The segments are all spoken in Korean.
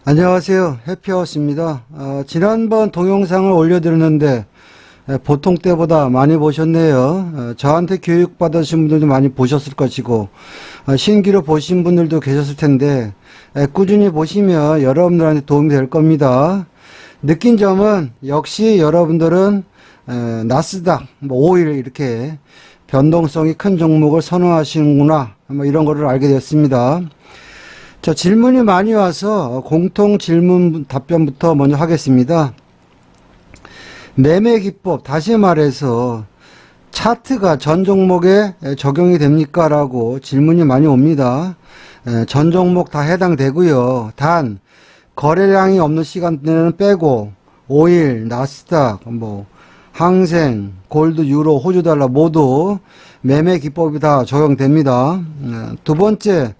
안녕하세요. 해피하우스입니다. 지난번 동영상을 올려드렸는데 보통 때보다 많이 보셨네요. 저한테 교육받으신 분들도 많이 보셨을 것이고 신기로 보신 분들도 계셨을 텐데 꾸준히 보시면 여러분들한테 도움이 될 겁니다. 느낀 점은 역시 여러분들은 나스닥, 오일 이렇게 변동성이 큰 종목을 선호하시는구나, 이런 거를 알게 됐습니다. 자, 질문이 많이 와서 공통 질문 답변부터 먼저 하겠습니다. 매매 기법, 다시 말해서 차트가 전 종목에 적용이 됩니까? 라고 질문이 많이 옵니다. 전 종목 다 해당되고요. 단 거래량이 없는 시간대는 빼고 오일, 나스닥, 항생, 골드, 유로, 호주 달러 모두 매매 기법이 다 적용됩니다. 두 번째,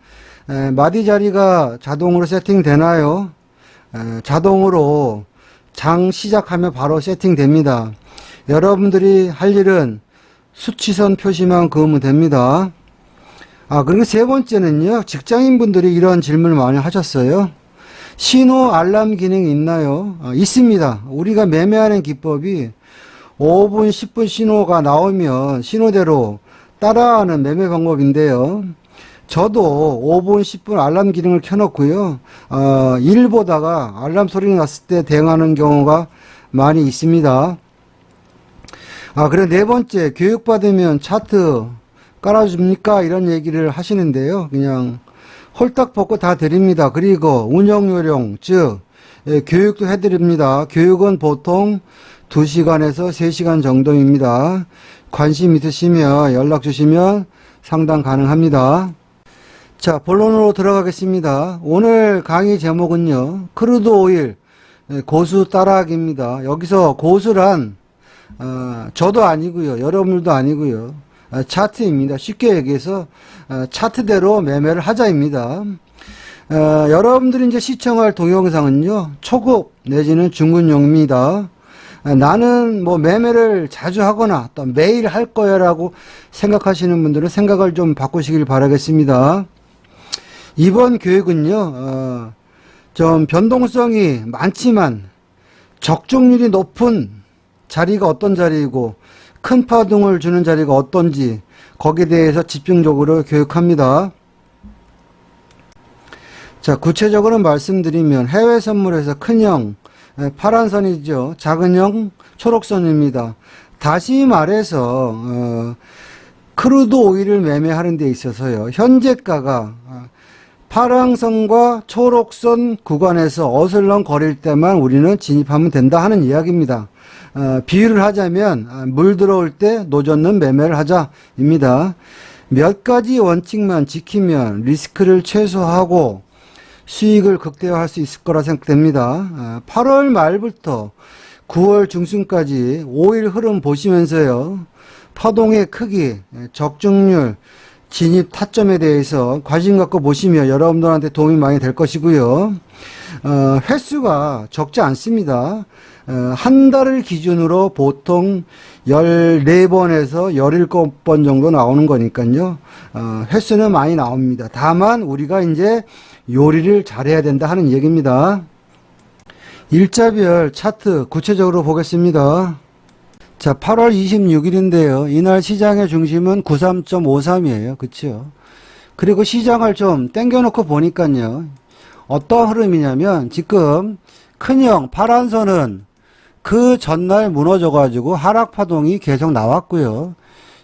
마디 자리가 자동으로 세팅되나요? 자동으로 장 시작하면 바로 세팅됩니다. 여러분들이 할 일은 수치선 표시만 그으면 됩니다. 그리고 세 번째는요, 직장인분들이 이런 질문을 많이 하셨어요. 신호 알람 기능이 있나요? 있습니다. 우리가 매매하는 기법이 5분, 10분 신호가 나오면 신호대로 따라하는 매매 방법인데요. 저도 5분, 10분 알람 기능을 켜놓고요. 일 보다가 알람 소리 났을 때 대응하는 경우가 많이 있습니다. 그리고 네 번째, 교육받으면 차트 깔아줍니까? 이런 얘기를 하시는데요. 그냥 홀딱 벗고 다 드립니다. 그리고 운영요령, 즉 교육도 해드립니다. 교육은 보통 2시간에서 3시간 정도입니다. 관심 있으시면 연락 주시면 상담 가능합니다. 자, 본론으로 들어가겠습니다. 오늘 강의 제목은요, 크루드 오일 고수 따라하기입니다. 여기서 고수란 저도 아니고요, 여러분들도 아니고요, 차트입니다. 쉽게 얘기해서 차트대로 매매를 하자입니다. 여러분들이 이제 시청할 동영상은요, 초급 내지는 중급용입니다. 나는 매매를 자주 하거나 또 매일 할 거야 라고 생각하시는 분들은 생각을 좀 바꾸시길 바라겠습니다. 이번 교육은요, 좀 변동성이 많지만 적중률이 높은 자리가 어떤 자리이고 큰 파동을 주는 자리가 어떤지 거기에 대해서 집중적으로 교육합니다. 자, 구체적으로 말씀드리면 해외 선물에서 큰형 파란 선이죠. 작은 형 초록선입니다. 다시 말해서 크루드 오일을 매매하는 데 있어서요, 현재가가 파랑선과 초록선 구간에서 어슬렁거릴 때만 우리는 진입하면 된다 하는 이야기입니다. 비유를 하자면 물 들어올 때 노젓는 매매를 하자입니다. 몇 가지 원칙만 지키면 리스크를 최소화하고 수익을 극대화할 수 있을 거라 생각됩니다. 8월 말부터 9월 중순까지 5일 흐름 보시면서요, 파동의 크기, 적중률, 진입 타점에 대해서 관심 갖고 보시면 여러분들한테 도움이 많이 될 것이고요. 횟수가 적지 않습니다. 한 달을 기준으로 보통 14번에서 17번 정도 나오는 거니까요. 횟수는 많이 나옵니다. 다만 우리가 이제 요리를 잘해야 된다 하는 얘기입니다. 일자별 차트 구체적으로 보겠습니다. 자, 8월 26일인데요. 이날 시장의 중심은 93.53이에요. 그쵸? 그리고 시장을 좀 땡겨놓고 보니까요, 어떤 흐름이냐면 지금 큰형 파란선은 그 전날 무너져가지고 하락파동이 계속 나왔고요.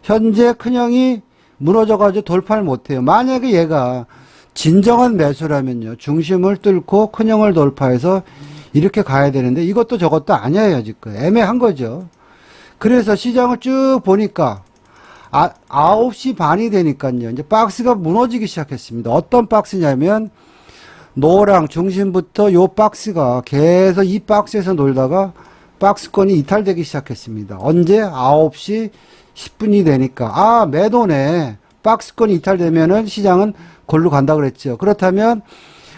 현재 큰형이 무너져가지고 돌파를 못해요. 만약에 얘가 진정한 매수라면요, 중심을 뚫고 큰형을 돌파해서 이렇게 가야 되는데 이것도 저것도 아니에요. 지금 애매한 거죠. 그래서 시장을 쭉 보니까 9시 반이 되니까요, 이제 박스가 무너지기 시작했습니다. 어떤 박스냐면 노랑 중심부터 요 박스가 계속 이 박스에서 놀다가 박스권이 이탈되기 시작했습니다. 언제? 9시 10분이 되니까 매도네. 박스권이 이탈되면은 시장은 골로 간다 그랬죠. 그렇다면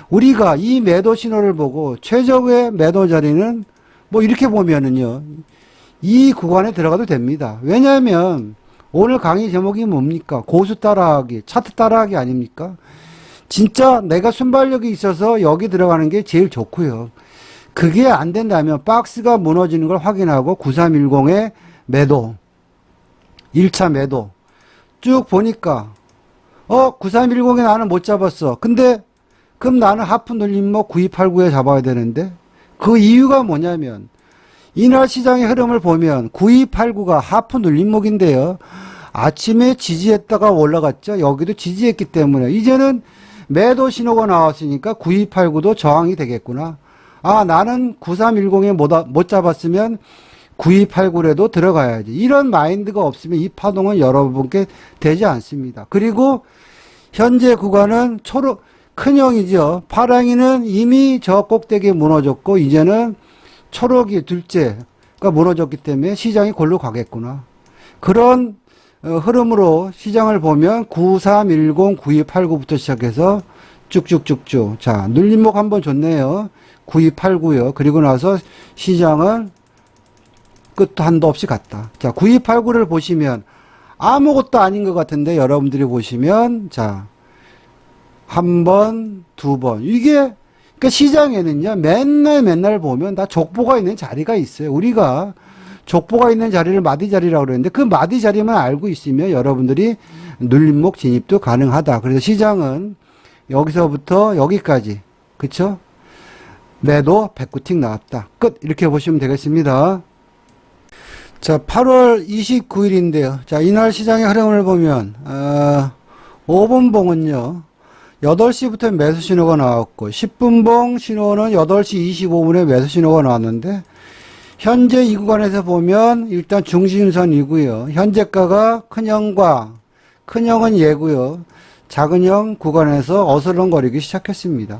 우리가 이 매도 신호를 보고 최적의 매도 자리는 이렇게 보면은요, 이 구간에 들어가도 됩니다. 왜냐하면 오늘 강의 제목이 뭡니까? 고수 따라하기, 차트 따라하기 아닙니까? 진짜 내가 순발력이 있어서 여기 들어가는 게 제일 좋고요. 그게 안 된다면 박스가 무너지는 걸 확인하고 9310의 매도, 1차 매도 쭉 보니까 9310에 나는 못 잡았어. 근데 그럼 나는 하프 눌림목 9289에 잡아야 되는데 그 이유가 뭐냐면 이날 시장의 흐름을 보면 9289가 하프 눌림목인데요. 아침에 지지했다가 올라갔죠. 여기도 지지했기 때문에 이제는 매도 신호가 나왔으니까 9289도 저항이 되겠구나. 아, 나는 9310에 못 잡았으면 9289라도 들어가야지. 이런 마인드가 없으면 이 파동은 여러분께 되지 않습니다. 그리고 현재 구간은 큰형이죠. 파랑이는 이미 저 꼭대기에 무너졌고 이제는 초록이 둘째가 무너졌기 때문에 시장이 골로 가겠구나. 그런 흐름으로 시장을 보면 9310, 9289부터 시작해서 쭉쭉쭉쭉. 자, 눌림목 한번 줬네요. 9289요. 그리고 나서 시장은 끝도 한도 없이 갔다. 자, 9289를 보시면 아무것도 아닌 것 같은데 여러분들이 보시면 자, 한 번, 두 번. 이게 그러니까 시장에는요. 맨날 보면 다 족보가 있는 자리가 있어요. 우리가 족보가 있는 자리를 마디 자리라고 그러는데 그 마디 자리만 알고 있으면 여러분들이 눌림목 진입도 가능하다. 그래서 시장은 여기서부터 여기까지 그쵸? 매도 109틱 나왔다. 끝. 이렇게 보시면 되겠습니다. 자, 8월 29일인데요. 자, 이날 시장의 흐름을 보면 5분봉은요. 8시부터 매수 신호가 나왔고 10분봉 신호는 8시 25분에 매수 신호가 나왔는데 현재 이 구간에서 보면 일단 중심선이고요. 현재가가 큰형은 얘고요. 작은형 구간에서 어슬렁거리기 시작했습니다.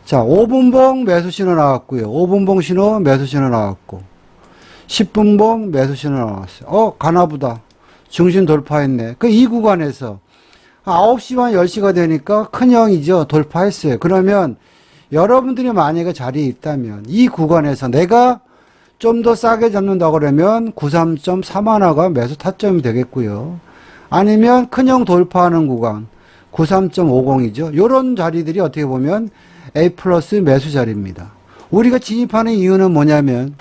자, 5분봉 매수 신호 나왔고요. 5분봉 신호 매수 신호 나왔고 10분봉 매수 신호 나왔어요. 가나보다. 중심 돌파했네. 이 구간에서 9시만 10시가 되니까 큰형이죠. 돌파했어요. 그러면 여러분들이 만약에 자리에 있다면 이 구간에서 내가 좀 더 싸게 잡는다고 그러면 93.31가 매수 타점이 되겠고요. 아니면 큰형 돌파하는 구간 93.50이죠. 요런 자리들이 어떻게 보면 A 플러스 매수 자리입니다. 우리가 진입하는 이유는 뭐냐면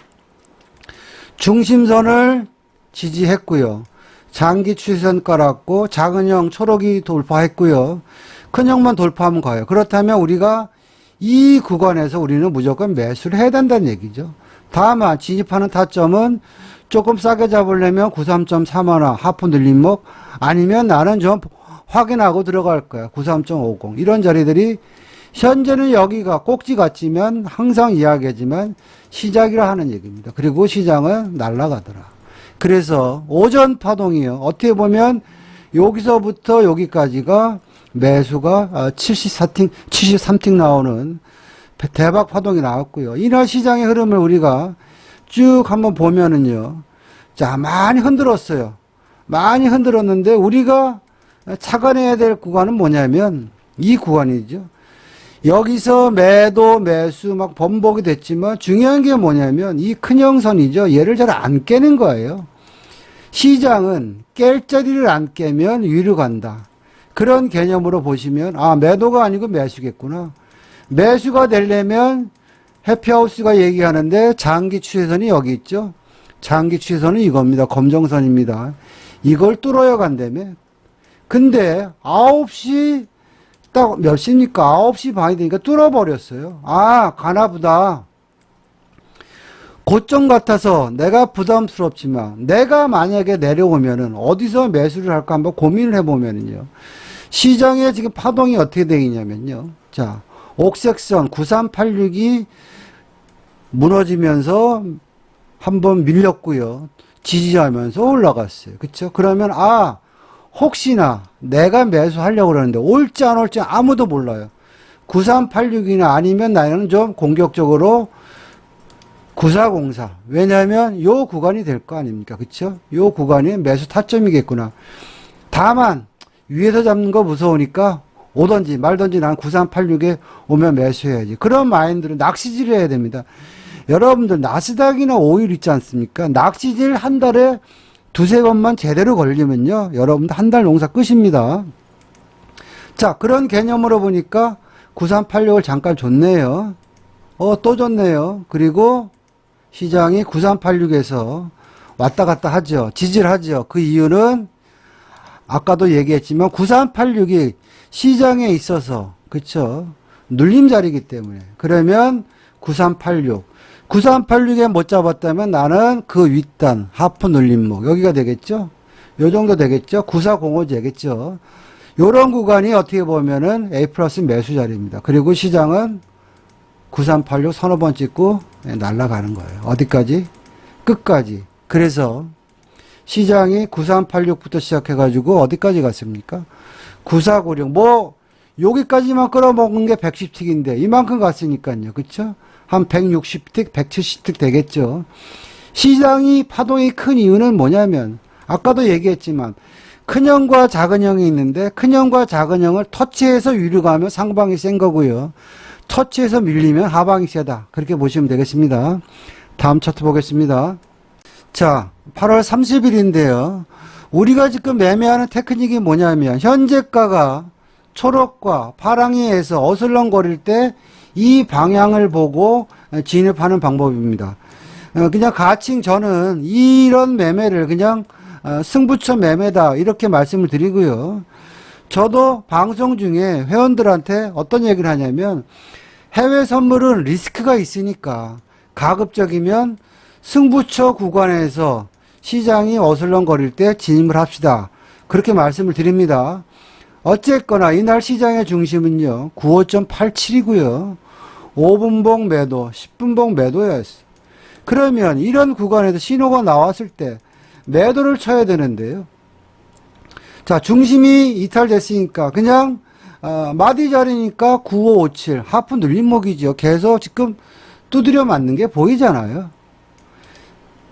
중심선을 지지했고요. 장기 추세선 깔았고 작은형 초록이 돌파했고요. 큰형만 돌파하면 가요. 그렇다면 우리가 이 구간에서 우리는 무조건 매수를 해야 된다는 얘기죠. 다만 진입하는 타점은 조금 싸게 잡으려면 93.31 하프 눌림목 아니면 나는 좀 확인하고 들어갈 거야. 93.50 이런 자리들이 현재는 여기가 꼭지 같지만 항상 이야기하지만 시작이라 하는 얘기입니다. 그리고 시장은 날아가더라. 그래서 오전 파동이요. 어떻게 보면 여기서부터 여기까지가 매수가 73틱 나오는 대박 파동이 나왔고요. 이날 시장의 흐름을 우리가 쭉 한번 보면은요. 자, 많이 흔들었어요. 많이 흔들었는데 우리가 착안해야 될 구간은 뭐냐면 이 구간이죠. 여기서 매도, 매수 막 번복이 됐지만 중요한 게 뭐냐면 이 큰형선이죠. 얘를 잘 안 깨는 거예요. 시장은 깰 자리를 안 깨면 위로 간다. 그런 개념으로 보시면 매도가 아니고 매수겠구나. 매수가 되려면 해피하우스가 얘기하는데 장기 추세선이 여기 있죠. 장기 추세선은 이겁니다. 검정선입니다. 이걸 뚫어야 간다며. 근데 9시 딱 몇 시입니까? 9시 반이 되니까 뚫어버렸어요. 가나보다. 고점 같아서 내가 부담스럽지만 내가 만약에 내려오면은 어디서 매수를 할까 한번 고민을 해보면은요. 시장에 지금 파동이 어떻게 되겠냐면요. 자, 옥색선 9386이 무너지면서 한번 밀렸고요. 지지하면서 올라갔어요. 그쵸? 그러면 혹시나 내가 매수하려고 그러는데 올지 안 올지 아무도 몰라요. 9386이나 아니면 나는 좀 공격적으로 9404. 왜냐하면 요 구간이 될 거 아닙니까? 그쵸? 요 구간이 매수 타점이겠구나. 다만 위에서 잡는 거 무서우니까 오든지 말든지 난 9386에 오면 매수해야지. 그런 마인드로 낚시질을 해야 됩니다. 여러분들 나스닥이나 오일 있지 않습니까? 낚시질 한 달에 두세 번만 제대로 걸리면요. 여러분들 한 달 농사 끝입니다. 자, 그런 개념으로 보니까 9386을 잠깐 줬네요. 또 줬네요. 그리고 시장이 9386에서 왔다 갔다 하죠. 지지를 하죠. 그 이유는 아까도 얘기했지만 9386이 시장에 있어서 그쵸 눌림 자리이기 때문에 그러면 9386에 못 잡았다면 나는 그 윗단 하프 눌림목 여기가 되겠죠. 요 정도 되겠죠. 9405 되겠죠. 요런 구간이 어떻게 보면은 A 플러스 매수 자리입니다. 그리고 시장은 9386 서너 번 찍고 날아가는 거예요. 어디까지? 끝까지. 그래서 시장이 9386부터 시작해가지고 어디까지 갔습니까? 9496. 뭐, 여기까지만 끌어먹은 게 110틱인데, 이만큼 갔으니까요. 그쵸? 한 160틱, 170틱 되겠죠. 시장이 파동이 큰 이유는 뭐냐면, 아까도 얘기했지만, 큰형과 작은형이 있는데, 큰형과 작은형을 터치해서 위로 가면 상방이 센 거고요. 터치해서 밀리면 하방이 세다. 그렇게 보시면 되겠습니다. 다음 차트 보겠습니다. 자, 8월 30일인데요. 우리가 지금 매매하는 테크닉이 뭐냐면 현재가가 초록과 파랑이에서 어슬렁거릴 때 이 방향을 보고 진입하는 방법입니다. 그냥 가칭 저는 이런 매매를 그냥 승부처 매매다 이렇게 말씀을 드리고요. 저도 방송 중에 회원들한테 어떤 얘기를 하냐면 해외 선물은 리스크가 있으니까 가급적이면 승부처 구간에서 시장이 어슬렁거릴 때 진입을 합시다. 그렇게 말씀을 드립니다. 어쨌거나 이날 시장의 중심은요. 95.87이고요. 5분봉 매도, 10분봉 매도였어요. 그러면 이런 구간에서 신호가 나왔을 때 매도를 쳐야 되는데요. 자, 중심이 이탈됐으니까 그냥 마디 자리니까 9557 하프 눌림목이죠. 계속 지금 두드려 맞는 게 보이잖아요.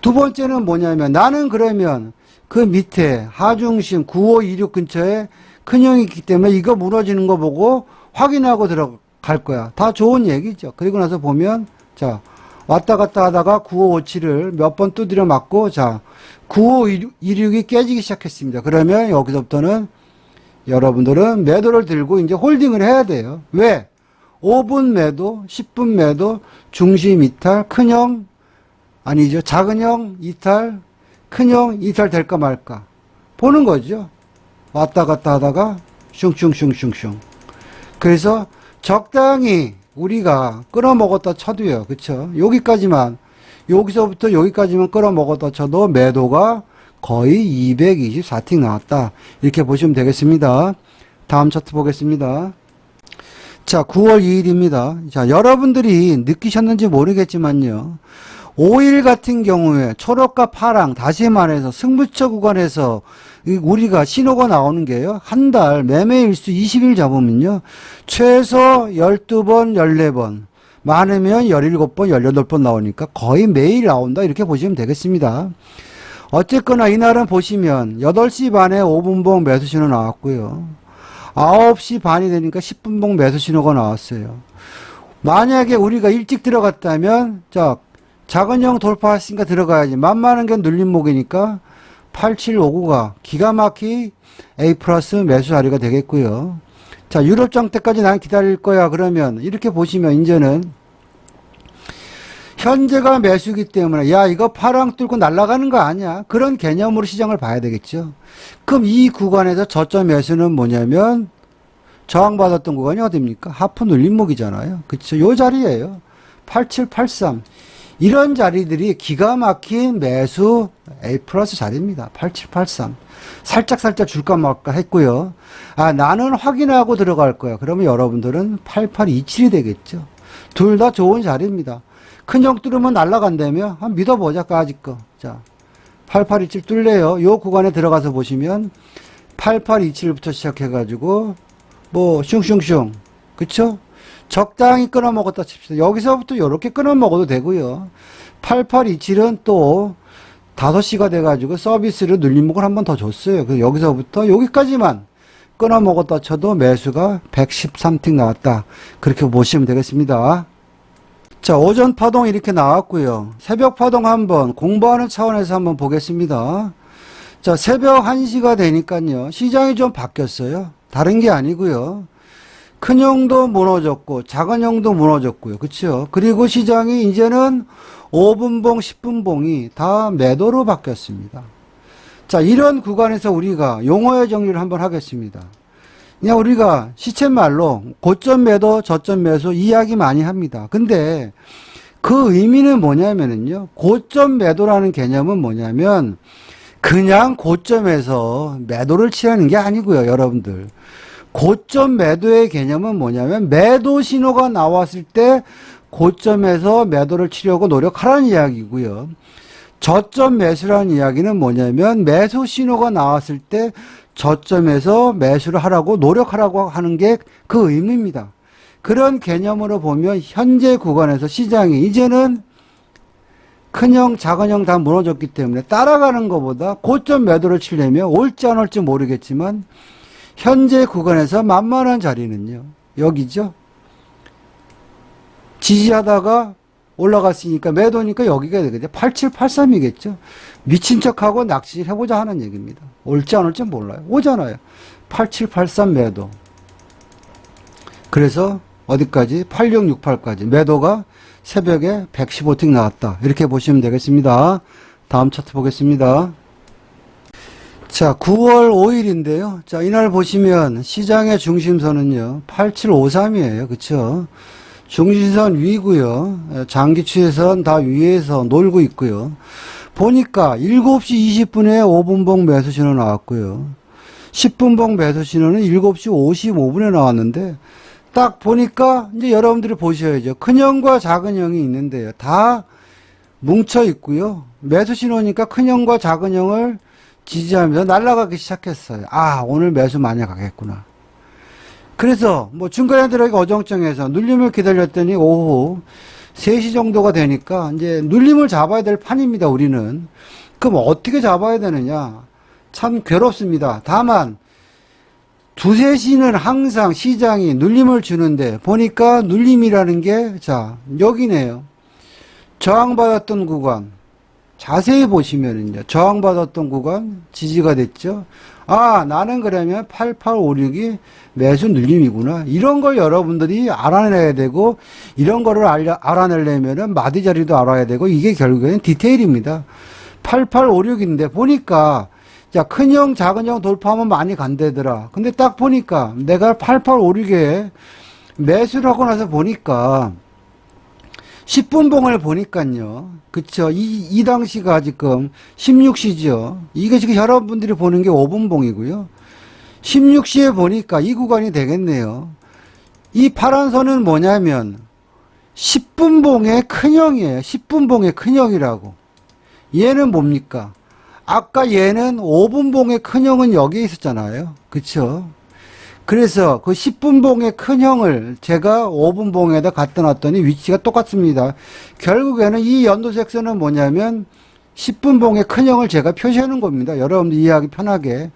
두 번째는 뭐냐면 나는 그러면 그 밑에 하중심 9526 근처에 큰형이 있기 때문에 이거 무너지는 거 보고 확인하고 들어갈 거야. 다 좋은 얘기죠. 그리고 나서 보면 자 왔다 갔다 하다가 9557을 몇 번 두드려 맞고 자 9526이 깨지기 시작했습니다. 그러면 여기서부터는 여러분들은 매도를 들고 이제 홀딩을 해야 돼요. 왜? 5분 매도, 10분 매도, 중심 이탈, 큰형 아니죠. 작은형 이탈, 큰형 이탈 될까 말까 보는 거죠. 왔다 갔다 하다가 슝슝슝슝슝. 그래서 적당히 우리가 끌어먹었다 쳐도요. 그쵸? 여기까지만 여기서부터 여기까지만 끌어먹었다 쳐도 매도가 거의 224틱 나왔다. 이렇게 보시면 되겠습니다. 다음 차트 보겠습니다. 자, 9월 2일입니다. 자, 여러분들이 느끼셨는지 모르겠지만요. 5일 같은 경우에 초록과 파랑, 다시 말해서 승부처 구간에서 우리가 신호가 나오는 게요. 한 달 매매일수 20일 잡으면요. 최소 12번, 14번, 많으면 17번, 18번 나오니까 거의 매일 나온다. 이렇게 보시면 되겠습니다. 어쨌거나 이날은 보시면 8시 반에 5분봉 매수 신호 나왔고요. 9시 반이 되니까 10분봉 매수 신호가 나왔어요. 만약에 우리가 일찍 들어갔다면 자 작은형 돌파했으니까 들어가야지. 만만한 게 눌림목이니까 8759가 기가 막히 A 플러스 매수 자리가 되겠고요. 자, 유럽장 때까지 난 기다릴 거야. 그러면 이렇게 보시면 이제는 현재가 매수기 때문에 야 이거 파랑 뚫고 날아가는 거 아니야. 그런 개념으로 시장을 봐야 되겠죠. 그럼 이 구간에서 저점 매수는 뭐냐면 저항받았던 구간이 어딥니까? 하프 눌림목이잖아요. 그쵸? 요 자리예요. 8783 이런 자리들이 기가 막힌 매수 A 플러스 자리입니다. 8783 살짝 줄까 말까 했고요. 아 나는 확인하고 들어갈 거야. 그러면 여러분들은 8827이 되겠죠. 둘 다 좋은 자리입니다. 큰형 뚫으면 날아간다며? 한번 믿어보자, 까짓 거. 자, 8827 뚫려요. 요 구간에 들어가서 보시면 8827부터 시작해가지고 뭐 슝슝슝 그쵸? 적당히 끊어먹었다 칩시다. 여기서부터 이렇게 끊어먹어도 되고요. 8827은 또 5시가 돼가지고 서비스를 눌림목을 한 번 더 줬어요. 그래서 여기서부터 여기까지만 끊어먹었다 쳐도 매수가 113틱 나왔다. 그렇게 보시면 되겠습니다. 자, 오전 파동 이렇게 나왔고요. 새벽 파동 한번 공부하는 차원에서 한번 보겠습니다. 자, 새벽 1시가 되니까요. 시장이 좀 바뀌었어요. 다른 게 아니고요. 큰 형도 무너졌고 작은 형도 무너졌고요. 그렇죠? 그리고 시장이 이제는 5분봉, 10분봉이 다 매도로 바뀌었습니다. 자, 이런 구간에서 우리가 용어의 정리를 한번 하겠습니다. 그냥 우리가 시쳇말로 고점 매도, 저점 매수 이야기 많이 합니다. 근데 그 의미는 뭐냐면요. 고점 매도라는 개념은 뭐냐면 그냥 고점에서 매도를 취하는 게 아니고요, 여러분들. 고점 매도의 개념은 뭐냐면 매도 신호가 나왔을 때 고점에서 매도를 치려고 노력하라는 이야기고요. 저점 매수라는 이야기는 뭐냐면 매수 신호가 나왔을 때 저점에서 매수를 하라고 노력하라고 하는 게 그 의미입니다. 그런 개념으로 보면 현재 구간에서 시장이 이제는 큰형, 작은형 다 무너졌기 때문에 따라가는 것보다 고점 매도를 치려면 올지 안 올지 모르겠지만 현재 구간에서 만만한 자리는요. 여기죠. 지지하다가 올라갔으니까 매도니까 여기가 되겠죠. 8783이겠죠. 미친 척하고 낚시를 해보자 하는 얘기입니다. 올지 안 올지 몰라요. 오잖아요. 8783 매도. 그래서 어디까지? 8668까지. 매도가 새벽에 115틱 나왔다. 이렇게 보시면 되겠습니다. 다음 차트 보겠습니다. 자, 9월 5일인데요. 자, 이날 보시면 시장의 중심선은요. 8753이에요. 그쵸? 중심선 위고요. 장기 추세선 다 위에서 놀고 있고요. 보니까 7시 20분에 5분봉 매수 신호 나왔고요. 10분봉 매수 신호는 7시 55분에 나왔는데 딱 보니까 이제 여러분들이 보셔야죠. 큰형과 작은형이 있는데요. 다 뭉쳐 있고요. 매수 신호니까 큰형과 작은형을 지지하면서 날아가기 시작했어요. 아, 오늘 매수 많이 가겠구나. 그래서 뭐 중간에 들어가기 어정쩡해서 눌림을 기다렸더니 오후 3시 정도가 되니까 이제 눌림을 잡아야 될 판입니다, 우리는. 그럼 어떻게 잡아야 되느냐? 참 괴롭습니다. 다만 2, 3시는 항상 시장이 눌림을 주는데 보니까 눌림이라는 게 자, 여기네요. 저항받았던 구간. 자세히 보시면은요. 저항받았던 구간 지지가 됐죠. 아, 나는 그러면 8856이 매수 눌림이구나. 이런 걸 여러분들이 알아내야 되고 이런 거를 알아내려면은 마디 자리도 알아야 되고 이게 결국에는 디테일입니다. 8856인데 보니까 자, 큰형, 작은형 돌파하면 많이 간대더라. 근데 딱 보니까 내가 8856에 매수를 하고 나서 보니까 10분봉을 보니까요. 그쵸. 이 당시가 지금 16시죠. 이게 지금 여러분들이 보는 게 5분봉이고요. 16시에 보니까 이 구간이 되겠네요. 이 파란 선은 뭐냐면 10분봉의 큰형이에요. 10분봉의 큰형이라고. 얘는 뭡니까? 아까 얘는 5분봉의 큰형은 여기에 있었잖아요. 그쵸? 그래서 그 10분봉의 큰형을 제가 5분봉에다 갖다 놨더니 위치가 똑같습니다. 결국에는 이 연도색선은 뭐냐면 10분봉의 큰형을 제가 표시하는 겁니다. 여러분들 이해하기 편하게.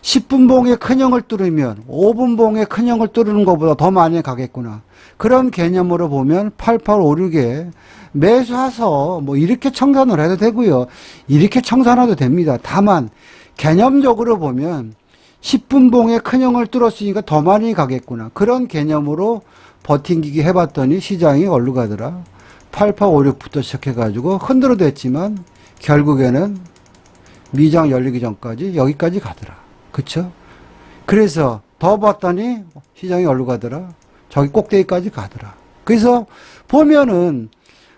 10분봉의 큰형을 뚫으면 5분봉의 큰형을 뚫는 것보다 더 많이 가겠구나. 그런 개념으로 보면 8856에 매수해서 뭐 이렇게 청산을 해도 되고요. 이렇게 청산해도 됩니다. 다만 개념적으로 보면 10분봉의 큰형을 뚫었으니까 더 많이 가겠구나. 그런 개념으로 버팅기기 해봤더니 시장이 어디로 가더라. 8856부터 시작해가지고 흔들어도 했지만 결국에는 미장 열리기 전까지 여기까지 가더라. 그쵸? 그래서 더 봤더니 시장이 어디로 가더라. 저기 꼭대기까지 가더라. 그래서 보면은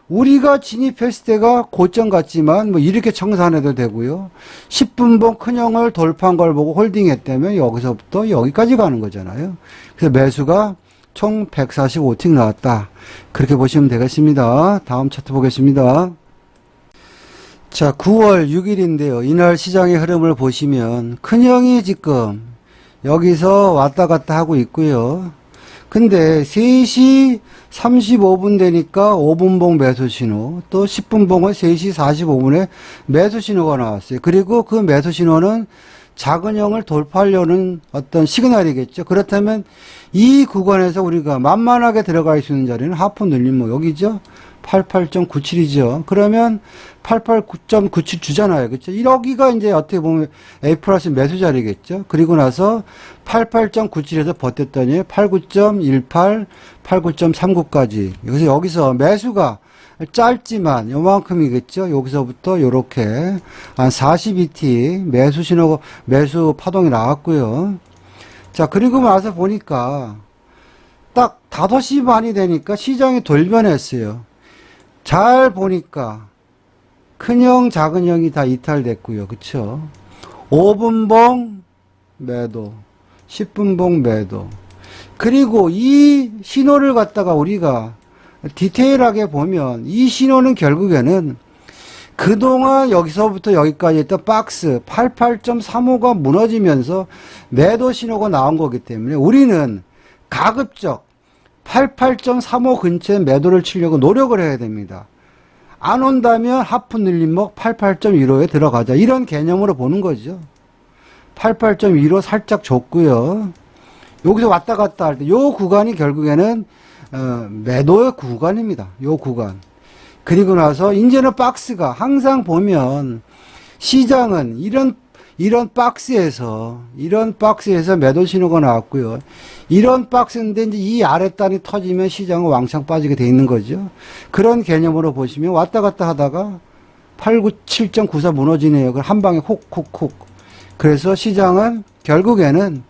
우리가 진입했을 때가 고점 같지만 뭐 이렇게 청산해도 되고요. 10분봉 큰형을 돌파한 걸 보고 홀딩했다면 여기서부터 여기까지 가는 거잖아요. 그래서 매수가 총 145틱 나왔다. 그렇게 보시면 되겠습니다. 다음 차트 보겠습니다. 자, 9월 6일인데요. 이날 시장의 흐름을 보시면 큰형이 지금 여기서 왔다 갔다 하고 있고요. 근데 3시 35분 되니까 5분봉 매수 신호, 또 10분봉은 3시 45분에 매수 신호가 나왔어요. 그리고 그 매수 신호는 작은형을 돌파하려는 어떤 시그널이겠죠. 그렇다면 이 구간에서 우리가 만만하게 들어갈 수 있는 자리는 하프 눌림 뭐 여기죠. 88.97이죠. 그러면 88.97 주잖아요. 그렇죠? 여기가 이제 어떻게 보면 A 플러스 매수 자리겠죠. 그리고 나서 88.97에서 버텼더니 89.18, 89.39까지. 그래서 여기서 매수가 짧지만 요만큼이겠죠. 여기서부터 요렇게 한 42T 매수 신호, 매수 파동이 나왔고요. 자, 그리고 나서 보니까 딱 5시 반이 되니까 시장이 돌변했어요. 잘 보니까 큰형, 작은형이 다 이탈됐고요. 그쵸? 5분봉 매도, 10분봉 매도. 그리고 이 신호를 갖다가 우리가 디테일하게 보면 이 신호는 결국에는 그동안 여기서부터 여기까지 했던 박스 88.35가 무너지면서 매도 신호가 나온 거기 때문에 우리는 가급적 88.35 근처에 매도를 치려고 노력을 해야 됩니다. 안 온다면 하프 늘림목 88.15에 들어가자. 이런 개념으로 보는 거죠. 88.15 살짝 줬고요. 여기서 왔다 갔다 할 때 요 구간이 결국에는 매도의 구간입니다. 요 구간. 그리고 나서 이제는 박스가 항상 보면 시장은 이런 박스에서 매도 신호가 나왔고요. 이런 박스인데 이제 이 아랫단이 터지면 시장은 왕창 빠지게 돼 있는 거죠. 그런 개념으로 보시면 왔다 갔다 하다가 7.94 무너지네요. 그걸 한 방에 콕콕콕. 그래서 시장은 결국에는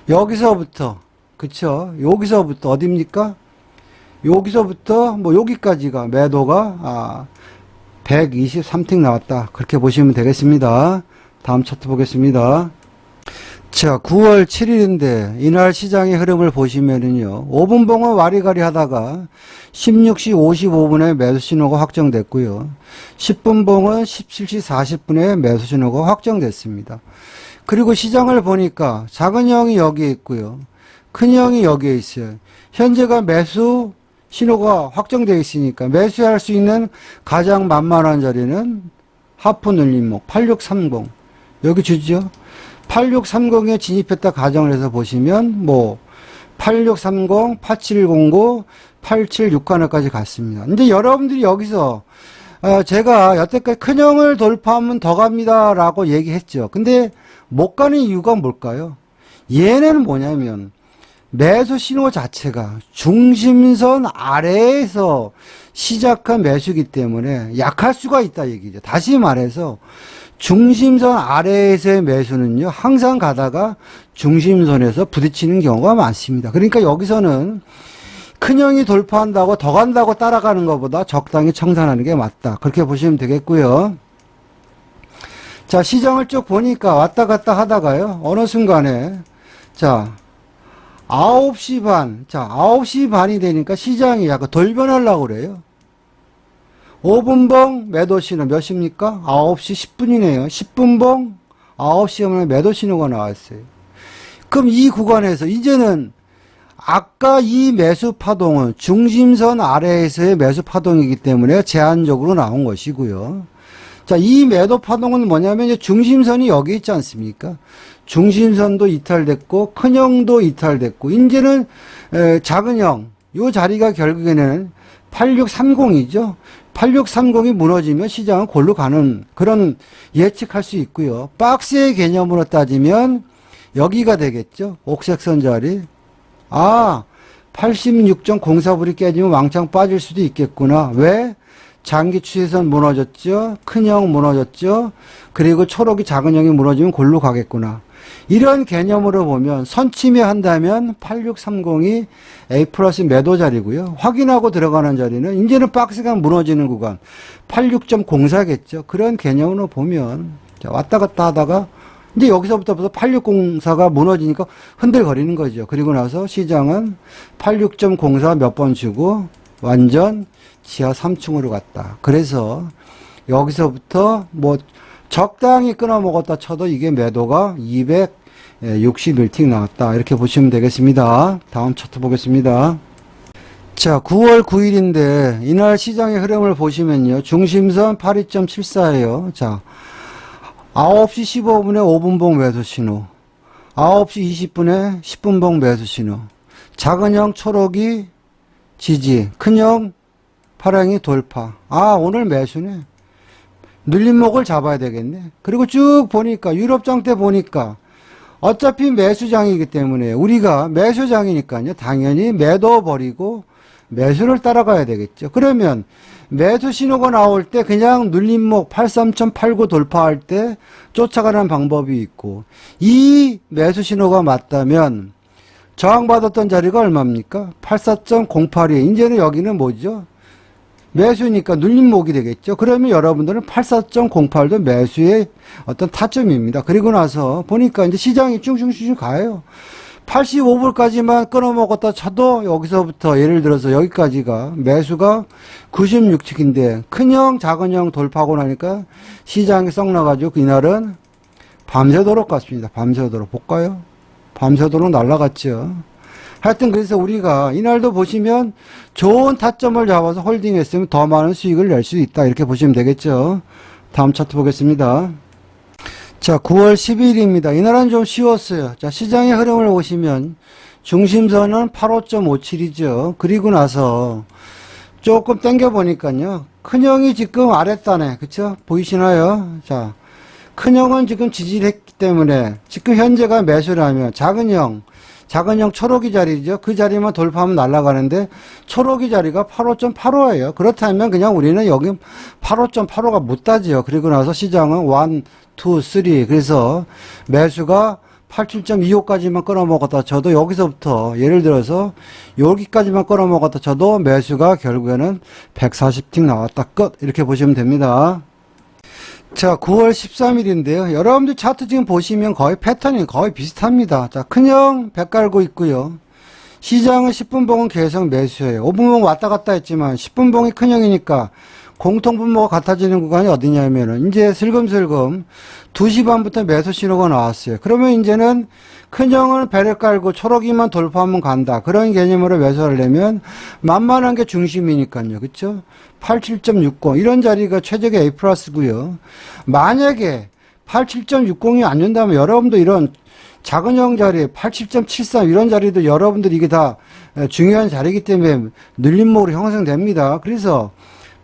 여기서부터, 그쵸? 여기서부터 어딥니까? 여기서부터 뭐 여기까지가 매도가 123틱 나왔다. 그렇게 보시면 되겠습니다. 다음 차트 보겠습니다. 자, 9월 7일인데 이날 시장의 흐름을 보시면은요. 5분봉은 와리가리 하다가 16시 55분에 매수 신호가 확정됐고요. 10분봉은 17시 40분에 매수 신호가 확정됐습니다. 그리고 시장을 보니까 작은 형이 여기에 있고요. 큰 형이 여기에 있어요. 현재가 매수 신호가 확정되어 있으니까 매수할 수 있는 가장 만만한 자리는 하프 늘림목 8630 여기 주죠. 8630에 진입했다 가정을 해서 보시면 뭐 8630, 8709, 8761까지 갔습니다. 근데 여러분들이 여기서 제가 여태까지 큰형을 돌파하면 더 갑니다 라고 얘기했죠. 근데 못 가는 이유가 뭘까요? 얘는 뭐냐면 매수 신호 자체가 중심선 아래에서 시작한 매수이기 때문에 약할 수가 있다 얘기죠. 다시 말해서 중심선 아래에서의 매수는요, 항상 가다가 중심선에서 부딪히는 경우가 많습니다. 그러니까 여기서는 큰형이 돌파한다고 더 간다고 따라가는 것보다 적당히 청산하는 게 맞다. 그렇게 보시면 되겠고요. 자, 시장을 쭉 보니까 왔다 갔다 하다가요, 어느 순간에, 자, 9시 반, 자, 9시 반이 되니까 시장이 약간 돌변하려고 그래요. 5분봉 매도 신호 몇 시입니까? 9시 10분이네요. 10분봉 9시 오면 매도 신호가 나왔어요. 그럼 이 구간에서 이제는 아까 이 매수 파동은 중심선 아래에서의 매수 파동이기 때문에 제한적으로 나온 것이고요. 자, 이 매도 파동은 뭐냐면 이제 중심선이 여기 있지 않습니까? 중심선도 이탈됐고 큰형도 이탈됐고 이제는 작은 형, 요 자리가 결국에는 8630이죠. 8630이 무너지면 시장은 골로 가는 그런 예측할 수 있고요. 박스의 개념으로 따지면 여기가 되겠죠. 옥색선 자리. 86.04불이 깨지면 왕창 빠질 수도 있겠구나. 왜? 장기 추세선 무너졌죠. 큰형 무너졌죠. 그리고 초록이 작은형이 무너지면 골로 가겠구나. 이런 개념으로 보면 선침해 한다면 8630이 A 플러스 매도 자리고요. 확인하고 들어가는 자리는 이제는 박스가 무너지는 구간 86.04겠죠. 그런 개념으로 보면 자, 왔다 갔다 하다가 이제 여기서부터 8604가 무너지니까 흔들거리는 거죠. 그리고 나서 시장은 86.04 몇 번 주고 완전 지하 3층으로 갔다. 그래서 여기서부터 뭐 적당히 끊어 먹었다 쳐도 이게 매도가 261틱 나왔다. 이렇게 보시면 되겠습니다. 다음 차트 보겠습니다. 자, 9월 9일인데 이날 시장의 흐름을 보시면요. 중심선 82.74예요. 자, 9시 15분에 5분봉 매수 신호, 9시 20분에 10분봉 매수 신호, 작은형 초록이 지지, 큰형 파랑이 돌파. 아, 오늘 매수네. 눌림목을 잡아야 되겠네. 그리고 쭉 보니까 유럽장 때 보니까 어차피 매수장이기 때문에 우리가 매수장이니까요. 당연히 매도 버리고 매수를 따라가야 되겠죠. 그러면 매수 신호가 나올 때 그냥 눌림목 83.89 돌파할 때 쫓아가는 방법이 있고, 이 매수 신호가 맞다면 저항받았던 자리가 얼마입니까? 84.08이 이제는 여기는 뭐죠? 매수니까 눌림목이 되겠죠. 그러면 여러분들은 84.08도 매수의 어떤 타점입니다. 그리고 나서 보니까 이제 시장이 쭉쭉쭉 가요. 85불까지만 끊어먹었다 쳐도 여기서부터 예를 들어서 여기까지가 매수가 96틱인데 큰형 작은형 돌파하고 나니까 시장이 썩 나가지고 이날은 밤새도록 갔습니다. 밤새도록 볼까요? 밤새도록 날아갔죠. 하여튼 그래서 우리가 이날도 보시면 좋은 타점을 잡아서 홀딩했으면 더 많은 수익을 낼 수 있다. 이렇게 보시면 되겠죠. 다음 차트 보겠습니다. 자, 9월 10일입니다. 이날은 좀 쉬웠어요. 자, 시장의 흐름을 보시면 중심선은 85.57이죠. 그리고 나서 조금 당겨보니까요. 큰형이 지금 아랫단에, 그쵸? 보이시나요? 자, 큰형은 지금 지지를 했기 때문에 지금 현재가 매수라면 작은형 초록이 자리죠. 그 자리만 돌파하면 날아가는데 초록이 자리가 85.85예요. 그렇다면 그냥 우리는 여기 85.85가 못 따지요. 그리고 나서 시장은 1, 2, 3 그래서 매수가 87.25까지만 끌어먹었다 쳐도 여기서부터 예를 들어서 여기까지만 끌어먹었다 쳐도 매수가 결국에는 140틱 나왔다 끝 이렇게 보시면 됩니다. 자, 9월 13일인데요. 여러분들 차트 지금 보시면 거의 패턴이 거의 비슷합니다. 자, 큰형 100 깔고 있고요. 시장은 10분봉은 계속 매수예요. 5분봉 왔다 갔다 했지만 10분봉이 큰형이니까 공통분모가 같아지는 구간이 어디냐면은 이제 슬금슬금 2시 반부터 매수 신호가 나왔어요. 그러면 이제는 큰형은 배를 깔고 초록이만 돌파하면 간다. 그런 개념으로 매수하려면 만만한 게 중심이니까요. 그쵸? 87.60 이런 자리가 최적의 A 플러스고요. 만약에 87.60이 안 된다면 여러분도 이런 작은형 자리 87.73 이런 자리도 여러분들 이게 다 중요한 자리이기 때문에 눌림목으로 형성됩니다. 그래서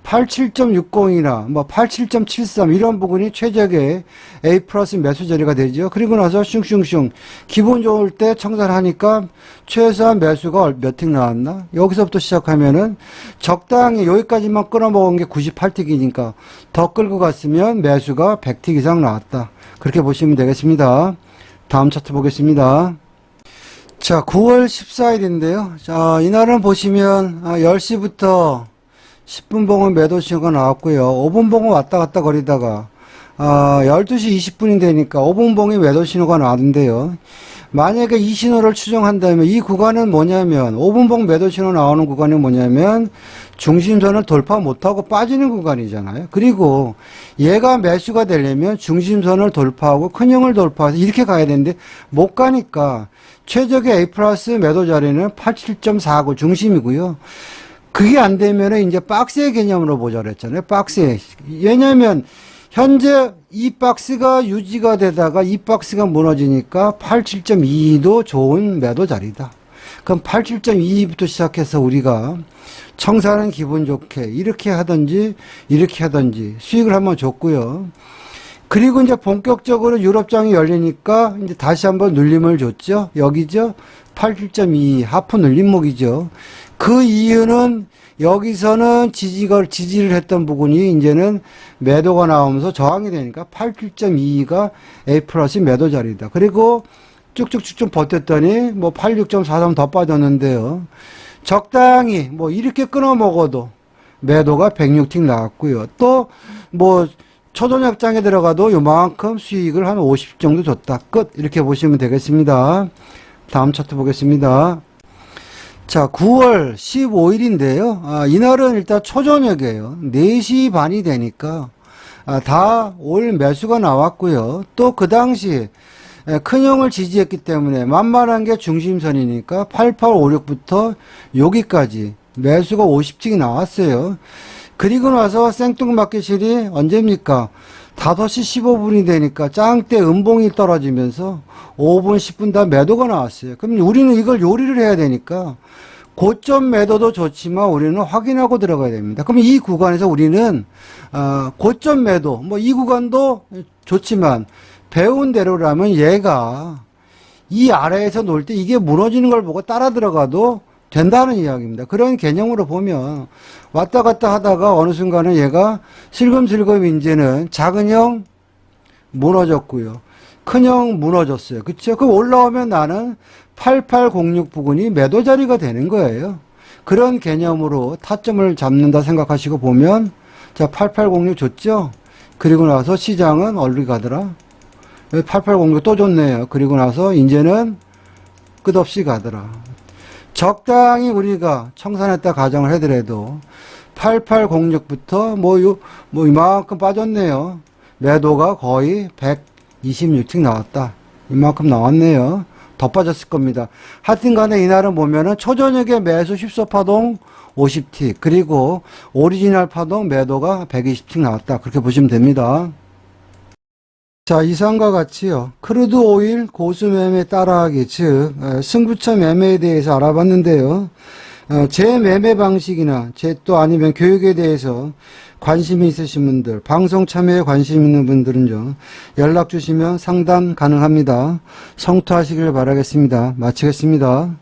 87.60이나 뭐 87.73 이런 부분이 최적의 A 플러스 매수 자리가 되죠. 그리고 나서 슝슝슝 기분 좋을 때 청산하니까 최소한 매수가 몇 틱 나왔나? 여기서부터 시작하면은 적당히 여기까지만 끌어먹은 게 98틱이니까 더 끌고 갔으면 매수가 100틱 이상 나왔다. 그렇게 보시면 되겠습니다. 다음 차트 보겠습니다. 자, 9월 14일인데요. 자, 이날은 보시면 10시부터 10분봉은 매도 신호가 나왔고요. 5분봉은 왔다 갔다 거리다가 12시 20분이 되니까 5분봉이 매도 신호가 나왔는데요. 만약에 이 신호를 추정한다면 이 구간은 뭐냐면 5분봉 매도 신호 나오는 구간이 뭐냐면 중심선을 돌파 못하고 빠지는 구간이잖아요. 그리고 얘가 매수가 되려면 중심선을 돌파하고 큰형을 돌파해서 이렇게 가야 되는데 못 가니까 최적의 A 플러스 매도 자리는 87.49 중심이고요. 그게 안 되면은 이제 박스의 개념으로 보자 그랬잖아요. 박스에. 왜냐면 현재 이 박스가 유지가 되다가 이 박스가 무너지니까 87.22도 좋은 매도 자리다. 그럼 87.22부터 시작해서 우리가 청산은 기분 좋게 이렇게 하든지 수익을 한번 줬고요. 그리고 이제 본격적으로 유럽장이 열리니까 이제 다시 한번 눌림을 줬죠. 여기죠. 87.22 하프 눌림목이죠. 그 이유는 여기서는 지지를 했던 부분이 이제는 매도가 나오면서 저항이 되니까 87.22가 A 플러스 매도 자리다. 그리고 쭉쭉쭉 좀 버텼더니 뭐 86.43 더 빠졌는데요. 적당히 뭐 이렇게 끊어 먹어도 매도가 106틱 나왔고요. 또 뭐 초저녁장에 들어가도 요만큼 수익을 한 50 정도 줬다. 끝. 이렇게 보시면 되겠습니다. 다음 차트 보겠습니다. 자, 9월 15일인데요. 이날은 일단 초저녁이에요. 4시 반이 되니까 다 올 매수가 나왔고요. 또 그 당시 큰형을 지지했기 때문에 만만한 게 중심선이니까 8856부터 여기까지 매수가 50틱이 나왔어요. 그리고 나서 생뚱맞게실이 언제입니까? 5시 15분이 되니까 짱때 음봉이 떨어지면서 5분, 10분 다 매도가 나왔어요. 그럼 우리는 이걸 요리를 해야 되니까 고점 매도도 좋지만 우리는 확인하고 들어가야 됩니다. 그럼 이 구간에서 우리는 고점 매도, 뭐 이 구간도 좋지만 배운 대로라면 얘가 이 아래에서 놓을 때 이게 무너지는 걸 보고 따라 들어가도 된다는 이야기입니다. 그런 개념으로 보면 왔다 갔다 하다가 어느 순간에 얘가 슬금슬금 이제는 작은 형 무너졌고요. 큰 형 무너졌어요. 그쵸? 그럼 올라오면 나는 8806 부근이 매도 자리가 되는 거예요. 그런 개념으로 타점을 잡는다 생각하시고 보면 자, 8806 줬죠? 그리고 나서 시장은 어디 가더라? 8806 또 줬네요. 그리고 나서 이제는 끝없이 가더라. 적당히 우리가 청산했다 가정을 하더라도 8806부터 뭐 이만큼 빠졌네요. 매도가 거의 126틱 나왔다. 이만큼 나왔네요. 더 빠졌을 겁니다. 하여튼 간에 이날은 보면은 초저녁에 매수 10소 파동 50틱, 그리고 오리지널 파동 매도가 120틱 나왔다. 그렇게 보시면 됩니다. 자, 이상과 같이요. 크루드 오일 고수 매매 따라하기, 즉 승부처 매매에 대해서 알아봤는데요. 제 매매 방식이나 제 또 아니면 교육에 대해서 관심이 있으신 분들, 방송 참여에 관심 있는 분들은요, 연락 주시면 상담 가능합니다. 성투하시길 바라겠습니다. 마치겠습니다.